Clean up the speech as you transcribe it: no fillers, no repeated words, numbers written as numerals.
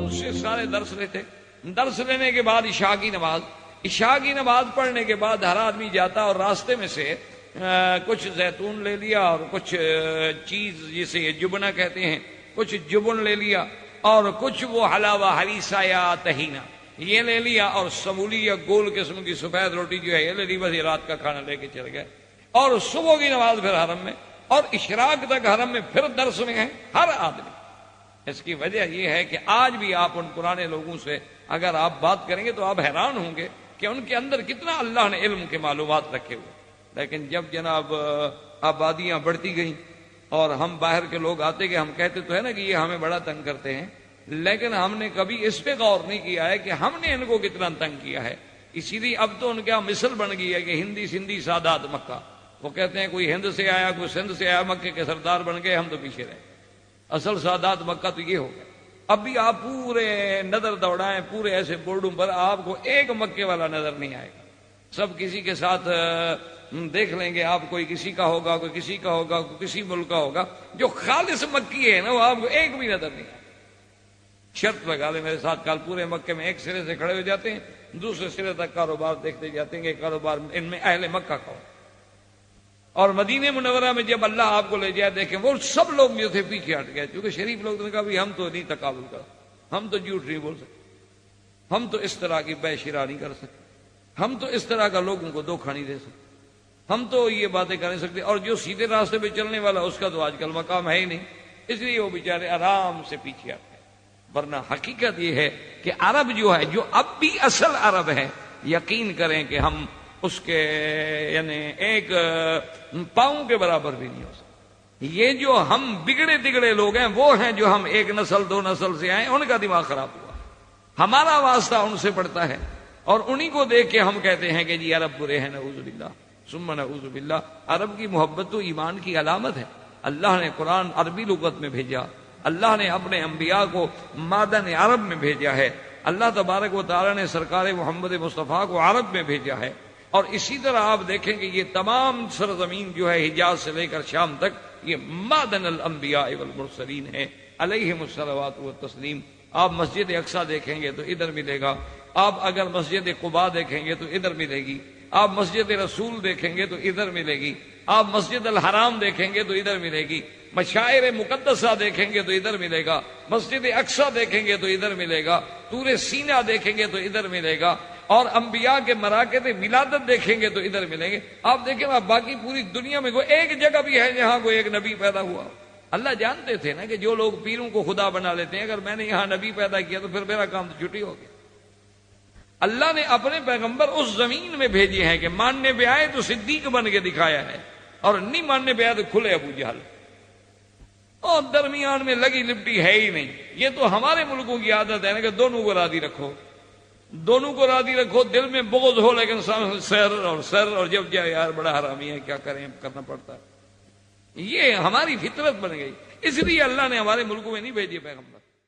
اس سے سارے درس لیتے. درس لینے کے بعد عشاء کی نماز پڑھنے کے بعد ہر آدمی جاتا اور راستے میں سے کچھ زیتون لے لیا اور کچھ چیز جسے یہ جبنہ کہتے ہیں, کچھ جبن لے لیا اور کچھ وہ حلاوہ ہریسہ یا تہینہ یہ لے لیا, اور سمولی یا گول قسم کی سفید روٹی جو ہے یہ لے لی. بس یہ رات کا کھانا لے کے چل گئے, اور صبح کی نماز پھر حرم میں, اور اشراق تک حرم میں, پھر درس میں ہے ہر آدمی. اس کی وجہ یہ ہے کہ آج بھی آپ ان پرانے لوگوں سے اگر آپ بات کریں گے تو آپ حیران ہوں گے کہ ان کے اندر کتنا اللہ نے علم کے معلومات رکھے ہوئے. لیکن جب جناب آبادیاں بڑھتی گئیں اور ہم باہر کے لوگ آتے گئے, ہم کہتے تو ہے نا کہ یہ ہمیں بڑا تنگ کرتے ہیں, لیکن ہم نے کبھی اس پہ غور نہیں کیا ہے کہ ہم نے ان کو کتنا تنگ کیا ہے. اسی لیے اب تو ان کا مثل بن گئی ہے کہ ہندی سندھی سادات مکہ. وہ کہتے ہیں کوئی ہند سے آیا, کوئی سندھ سے آیا, مکے کے سردار بن گئے, ہم تو پیچھے رہے. اصل سادات مکہ تو یہ ہو گیا. اب بھی آپ پورے نظر دوڑائیں پورے ایسے بورڈوں پر, آپ کو ایک مکے والا نظر نہیں آئے گا. سب کسی کے ساتھ دیکھ لیں گے آپ, کوئی کسی کا ہوگا, کوئی کسی کا ہوگا, کوئی کسی ملک کا ہوگا. جو خالص مکی ہے نا وہ آپ کو ایک بھی نظر نہیں آئے. شرط لگا لیں میرے ساتھ, کل پورے مکے میں ایک سرے سے کھڑے ہو جاتے ہیں, دوسرے سرے تک کاروبار دیکھتے جاتے ہیں کہ کاروبار ان میں اہل مکہ کا ہو. اور مدینہ منورہ میں جب اللہ آپ کو لے جائے دیکھیں وہ سب لوگ جو تھے پیچھے ہٹ گئے, کیونکہ شریف لوگ نے کہا بھی ہم تو نہیں تقابل کر, ہم تو جھوٹ نہیں بول سکتے, ہم تو اس طرح کی بے شرا نہیں کر سکتے, ہم تو اس طرح کا لوگوں کو دھوکہ نہیں دے سکتے, ہم تو یہ باتیں کر نہیں سکتے. اور جو سیدھے راستے پہ چلنے والا اس کا تو آج کل مقام ہے ہی نہیں, اس لیے وہ بیچارے آرام سے پیچھے ہٹ گئے. ورنہ حقیقت یہ ہے کہ عرب جو ہے, جو اب بھی اصل عرب ہے, یقین کریں کہ ہم اس کے یعنی ایک پاؤں کے برابر بھی نہیں ہو سکتے. یہ جو ہم بگڑے تگڑے لوگ ہیں وہ ہیں جو ہم ایک نسل دو نسل سے آئے, ان کا دماغ خراب ہوا, ہمارا واسطہ ان سے پڑتا ہے, اور انہی کو دیکھ کے ہم کہتے ہیں کہ جی عرب برے ہیں, نعوذ باللہ ثم نعوذ باللہ. عرب کی محبت تو ایمان کی علامت ہے. اللہ نے قرآن عربی لغت میں بھیجا, اللہ نے اپنے انبیاء کو مادن عرب میں بھیجا ہے, اللہ تبارک و تعالی نے سرکار محمد مصطفیٰ کو عرب میں بھیجا ہے. اور اسی طرح آپ دیکھیں کہ یہ تمام سرزمین جو ہے حجاز سے لے کر شام تک یہ مادن الانبیاء والمرسلین ہے علیہم الصلوات والتسلیم. آپ مسجد اقصی دیکھیں گے تو ادھر ملے گا, آپ اگر مسجد قباء دیکھیں گے تو ادھر ملے گی, آپ مسجد رسول دیکھیں گے تو ادھر ملے گی, آپ مسجد الحرام دیکھیں گے تو ادھر ملے گی, مشاعر مقدسہ دیکھیں گے تو ادھر ملے گا, مسجد اقصی دیکھیں گے تو ادھر ملے گا, طور سینہ دیکھیں گے تو ادھر ملے گا, اور انبیاء کے مراکز ولادت دیکھیں گے تو ادھر ملیں گے. آپ دیکھیں نا باقی پوری دنیا میں کوئی ایک جگہ بھی ہے جہاں کوئی ایک نبی پیدا ہوا. اللہ جانتے تھے نا کہ جو لوگ پیروں کو خدا بنا لیتے ہیں, اگر میں نے یہاں نبی پیدا کیا تو پھر میرا کام تو چھٹی ہو گیا. اللہ نے اپنے پیغمبر اس زمین میں بھیجے ہیں کہ ماننے پہ آئے تو صدیق بن کے دکھایا ہے, اور نہیں ماننے پہ آئے تو کھلے ابو جہل, اور درمیان میں لگی لپٹی ہے ہی نہیں. یہ تو ہمارے ملکوں کی عادت ہے نا کہ دونوں کو راضی رکھو, دونوں کو راضی رکھو, دل میں بغض ہو لیکن سر اور جب جائے یار بڑا حرامی ہے, کیا کریں, کرنا پڑتا ہے. یہ ہماری فطرت بن گئی, اس لیے اللہ نے ہمارے ملکوں میں نہیں بھیجے پیغمبر.